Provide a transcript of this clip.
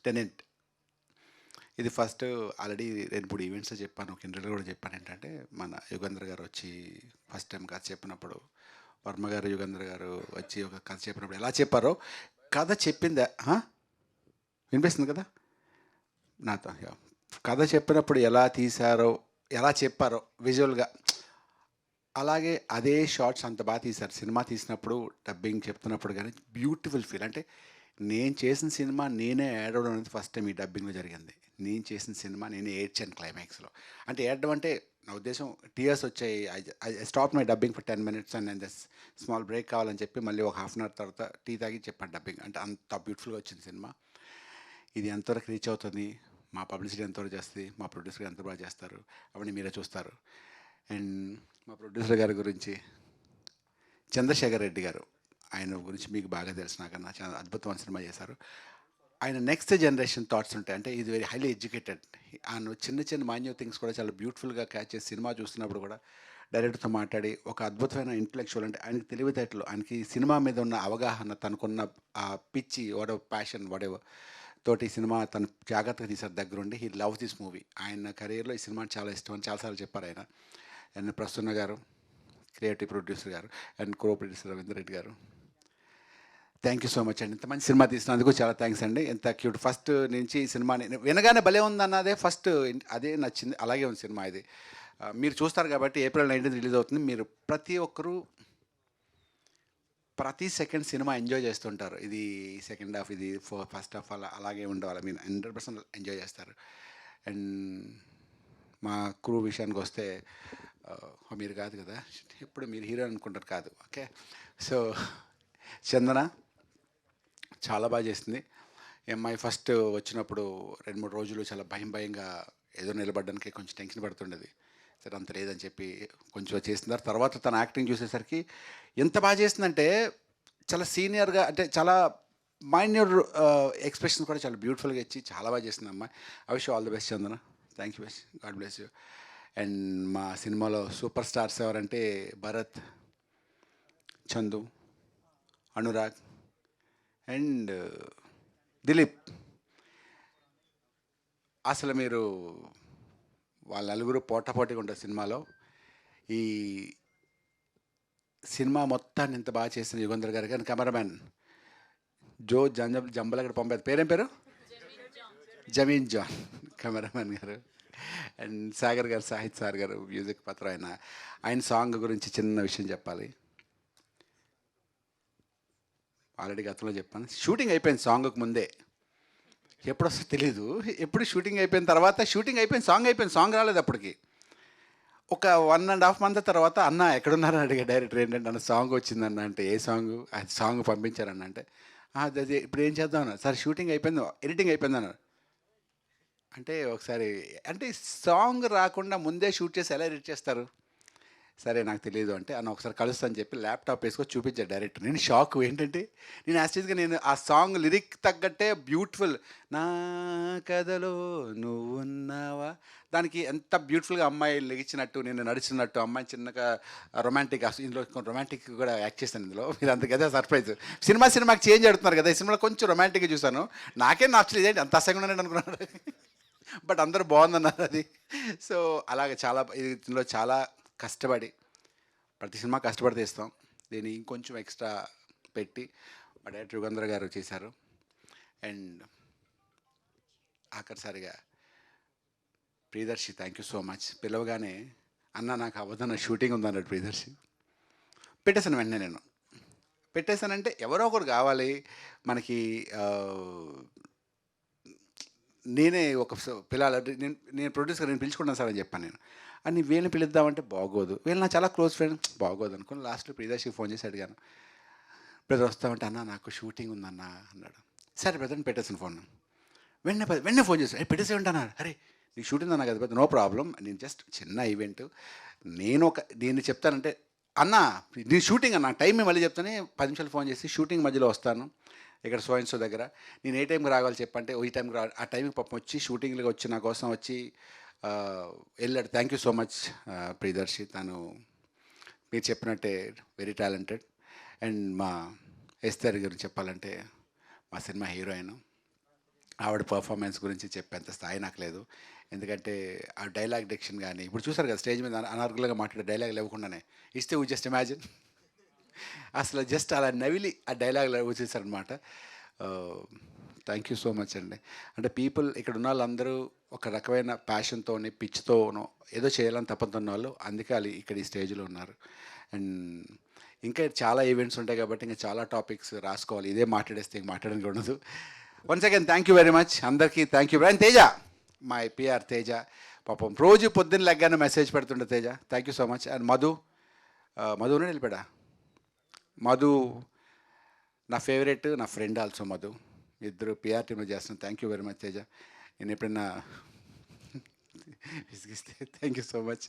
Tenant. ఇది first already 2, 3 ఈవెంట్స్‌లో చెప్పాను. ఒక ఇంటర్వ్యూలో కూడా చెప్పాను. ఏంటంటే మన యుగంధర్ గారు వచ్చి ఫస్ట్ టైం కథ చెప్పినప్పుడు, వర్మ గారు, యుగంధర్ గారు వచ్చి ఒక కథ చెప్పినప్పుడు ఎలా చెప్పారో, కథ చెప్పిందా వినిపిస్తుంది కదా నాతో? కథ చెప్పినప్పుడు ఎలా తీశారో, ఎలా చెప్పారో విజువల్‌గా, అలాగే అదే షాట్స్ అంత బాగా తీశారు. సినిమా తీసినప్పుడు డబ్బింగ్ చెప్తున్నప్పుడు కానీ బ్యూటిఫుల్ ఫీల్. అంటే నేను చేసిన సినిమా నేనే ఏడవడం అనేది ఫస్ట్ టైం ఈ డబ్బింగ్లో జరిగింది. నేను చేసిన సినిమా నేనే ఏడ్చాను క్లైమాక్స్లో. అంటే ఏడడం అంటే నా ఉద్దేశం టీయర్స్ వచ్చాయి. I stop my dubbing for 10 minutes and and small break కావాలని చెప్పి మళ్ళీ ఒక హాఫ్ అన్ అవర్ తర్వాత టీ తాగి చెప్పాను డబ్బింగ్. అంటే అంత బ్యూటిఫుల్గా వచ్చింది సినిమా. ఇది ఎంతవరకు రీచ్ అవుతుంది, మా పబ్లిసిటీ ఎంతవరకు చేస్తుంది, మా ప్రొడ్యూసర్ ఎంత బాగా చేస్తారు అవన్నీ మీరే చూస్తారు. అండ్ మా ప్రొడ్యూసర్ గారి గురించి చంద్రశేఖర్ రెడ్డి గారు, ఆయన గురించి మీకు బాగా తెలుసు నాకన్నా. చాలా అద్భుతమైన సినిమా చేశారు. ఆయన నెక్స్ట్ జనరేషన్ థాట్స్ ఉంటాయి. అంటే ఇది వెరీ హైలీ ఎడ్యుకేటెడ్. ఆయన చిన్న చిన్న మాన్యూ థింగ్స్ కూడా చాలా బ్యూటిఫుల్గా క్యాచ్ చేసి సినిమా చూస్తున్నప్పుడు కూడా డైరెక్టర్తో మాట్లాడి ఒక అద్భుతమైన ఇంటలెక్చువల్, అంటే ఆయనకి తెలివితేటలు, ఆయనకి సినిమా మీద ఉన్న అవగాహన, తనకున్న ఆ పిచ్చి వాడెవర్ ప్యాషన్ వాడెవర్ తోటి ఈ సినిమా తను జాగ్రత్తగా తీశారు దగ్గరుండి. He love this movie. ఆయన కెరీర్లో ఈ సినిమా చాలా ఇష్టం అని చాలాసార్లు చెప్పారు ఆయన. అండ్ ప్రసన్న గారు, క్రియేటివ్ ప్రొడ్యూసర్ గారు, and co producer Ravinder Reddy గారు, థ్యాంక్ యూ సో మచ్ అండి. ఇంత మంచి సినిమా తీసినందుకు చాలా థ్యాంక్స్ అండి. ఎంత క్యూట్. ఫస్ట్ నుంచి ఈ సినిమాని వినగానే భలే ఉందన్నదే ఫస్ట్, అదే నచ్చింది. అలాగే ఉంది సినిమా ఇది. మీరు చూస్తారు కాబట్టి April 19 రిలీజ్ అవుతుంది. మీరు ప్రతి ఒక్కరూ ప్రతి సెకండ్ సినిమా ఎంజాయ్ చేస్తుంటారు. ఇది సెకండ్ హాఫ్, ఇది ఫస్ట్ హాఫ్, అలాగే ఉండవాలి. మీరు 100% ఎంజాయ్ చేస్తారు. అండ్ మా క్రూ విషయానికి వస్తే మీరు కాదు కదా, ఇప్పుడు మీరు హీరో అనుకుంటారు కాదు. ఓకే, సో చందన చాలా బాగా చేసింది. ఈ అమ్మాయి ఫస్ట్ వచ్చినప్పుడు 2, 3 రోజులు చాలా భయంగా ఏదో నిలబడడానికి కొంచెం టెన్షన్ పడుతుండేది. సరే అంత లేదని చెప్పి కొంచెం చేస్తున్నారు. తర్వాత తన యాక్టింగ్ చూసేసరికి ఎంత బాగా చేసిందంటే, చాలా సీనియర్గా, అంటే చాలా మైన్యూర్ ఎక్స్ప్రెషన్స్ కూడా చాలా బ్యూటిఫుల్గా ఇచ్చి చాలా బాగా చేసింది అమ్మాయి. I wish all the best Chandana. Thank you best, God bless you. And మా సినిమాలో సూపర్ స్టార్స్ ఎవరంటే భరత్, చందు, అనురాగ్ అండ్ దిలీప్. అసలు మీరు వాళ్ళ నలుగురు పోటాపోటీగా ఉంటారు సినిమాలో. ఈ సినిమా మొత్తాన్ని ఇంత బాగా చేసిన యుగంధర్ గారు కానీ కెమెరామ్యాన్ జో జంబలగడ పంపేది పేరేం పేరు, జమీన్ జాన్ కెమెరామ్యాన్ గారు. అండ్ సాగర్ గారు, సాహిత్ సార్ గారు మ్యూజిక్ పత్రం. ఆయన సాంగ్ గురించి చిన్న విషయం చెప్పాలి. ఆల్రెడీ గతంలో చెప్పాను. షూటింగ్ అయిపోయింది సాంగ్కి ముందే, ఎప్పుడు వస్తుందో తెలీదు. ఎప్పుడు షూటింగ్ అయిపోయిన తర్వాత, షూటింగ్ అయిపోయింది, సాంగ్ అయిపోయింది, సాంగ్ రాలేదు అప్పటికి. ఒక 1.5 month తర్వాత అన్న ఎక్కడున్నారని అడిగా డైరెక్టర్. ఏంటంటే అన్న సాంగ్ వచ్చిందన్న. అంటే ఏ సాంగ్? అది సాంగ్ పంపించారన్న. అంటే అది ఇప్పుడు ఏం చేద్దాం అన్న. సార్ షూటింగ్ అయిపోయింది, ఎడిటింగ్ అయిపోయింది అన్నారు. అంటే ఒకసారి, అంటే సాంగ్ రాకుండా ముందే షూట్ చేసి ఎలా ఎడిట్ చేస్తారు? సరే నాకు తెలియదు అంటే, అన్న ఒకసారి కలుస్తాను చెప్పి ల్యాప్టాప్ వేసుకొని చూపించాడు డైరెక్టర్. నేను షాక్. ఏంటంటే నేను యాక్చువల్గా నేను ఆ సాంగ్ లిరిక్ తగ్గట్టే బ్యూటిఫుల్, నా కథలో నువ్వున్నావా, దానికి ఎంత బ్యూటిఫుల్గా అమ్మాయి లెగిచినట్టు, నేను నడుచున్నట్టు, అమ్మాయి చిన్నగా రొమాంటిక్, ఇందులో రొమాంటిక్ కూడా యాక్ట్ చేశాను ఇందులో. మీరు అందుకు కదా సర్ప్రైజ్. సినిమాకి చేంజ్ ఆడుతున్నారు కదా, ఈ సినిమాలో కొంచెం రొమాంటిక్గా చూశాను. నాకేం నచ్చలేదు, ఏంటి అంత అసహ్యంగా ఉన్నాడు అనుకున్నాను. బట్ అందరూ బాగుందన్నారు అది. సో అలాగే చాలా ఇందులో చాలా కష్టపడి, ప్రతి సినిమా కష్టపడి తీస్తాం, దీన్ని ఇంకొంచెం ఎక్స్ట్రా పెట్టి మా డైరెక్టర్ యుగంధర్ గారు చేశారు. అండ్ ఆఖరిసారిగా Priyadarshi, thank you so much. పిలవగానే అన్న నాకు అవ్వదన్న, షూటింగ్ ఉందన్నాడు ప్రియదర్శి. పెట్టేశాను వెంటనే. నేను పెట్టేశానంటే ఎవరో ఒకరు కావాలి మనకి. నేనే ఒక పిల్లలు, నేను ప్రొడ్యూసర్, నేను పిలుచుకున్నాను సార్ అని చెప్పాను నేను. అని వీళ్ళని పిలుద్దామంటే బాగోదు, వీళ్ళు నా చాలా క్లోజ్ ఫ్రెండ్, బాగోదు అనుకుని లాస్ట్లో ప్రియదర్శికి ఫోన్ చేసి అడిగాను. బ్రదర్ వస్తామంటే, అన్న నాకు షూటింగ్ ఉందన్న అన్నాడు. సరే బ్రదర్ని పెట్టేసాను ఫోన్. వెంటనే ఫోన్ చేశాను. పెట్టేసే ఉంటాను. అరే నీకు షూటింగ్ అన్నా కదా పెద్ద, నో ప్రాబ్లం, నేను జస్ట్ చిన్న ఈవెంట్, నేను దీన్ని చెప్తానంటే, అన్న నేను షూటింగ్ అన్న టైం మళ్ళీ చెప్తానే 10 నిమిషాలు ఫోన్ చేసి, షూటింగ్ మధ్యలో వస్తాను ఇక్కడ సో దగ్గర, నేను ఏ టైంకి రావాలి చెప్పంటే ఈ టైంకి ఆ టైంకి పాపం వచ్చి షూటింగ్లో వచ్చి నా కోసం వచ్చి వెళ్ళాడు. Thank you so much Priyadarshi. తను మీరు చెప్పినట్టే వెరీ టాలెంటెడ్. అండ్ మా ఎస్తర్ గురించి చెప్పాలంటే మా సినిమా హీరోయిన్. ఆవిడ పర్ఫార్మెన్స్ గురించి చెప్పేంత స్థాయి నాకు లేదు. ఎందుకంటే ఆ డైలాగ్ డిక్షన్ గానీ, ఇప్పుడు చూసారు కదా స్టేజ్ మీద అనార్గల్‌గా మాట్లాడే డైలాగులు ఇవ్వకుండానే ఇస్తే వు జస్ట్ ఇమాజిన్ అసలు జస్ట్ అలా నవిలి ఆ డైలాగులు వచ్చేసారనమాట. థ్యాంక్ యూ సో మచ్ అండి. అంటే పీపుల్ ఇక్కడ ఉన్న వాళ్ళందరూ ఒక రకమైన ప్యాషన్‌తోని, పిచ్చితోనో ఏదో చేయాలని తపనతో ఉన్నవాళ్ళు. అందుకే ఆళ్ళు ఇక్కడ ఈ స్టేజ్‌లో ఉన్నారు. అండ్ ఇంకా చాలా ఈవెంట్స్ ఉంటాయి కాబట్టి ఇంకా చాలా టాపిక్స్ రాసుకోవాలి. ఇదే మాట్లాడేస్తే ఇంక మాట్లాడడానికి ఉండదు. Once again thank you very much అందరికీ. Thank you. And Teja, my PR Teja, పాపం రోజు పొద్దున్న లెగ్గానే మెసేజ్ పెడుతుండే Teja. Thank you so much. And Madhu, Madhu ఉన్నాడా వెళ్ళిపోయాడా? మధు నా ఫేవరెట్, నా ఫ్రెండ్ ఆల్సో మధు. ఇద్దరు పిఆర్ టీంలో చేస్తున్నాను. Thank you very much Teja. నేను ఎప్పుడైనా విసిగిస్తే థ్యాంక్ యూ సో మచ్.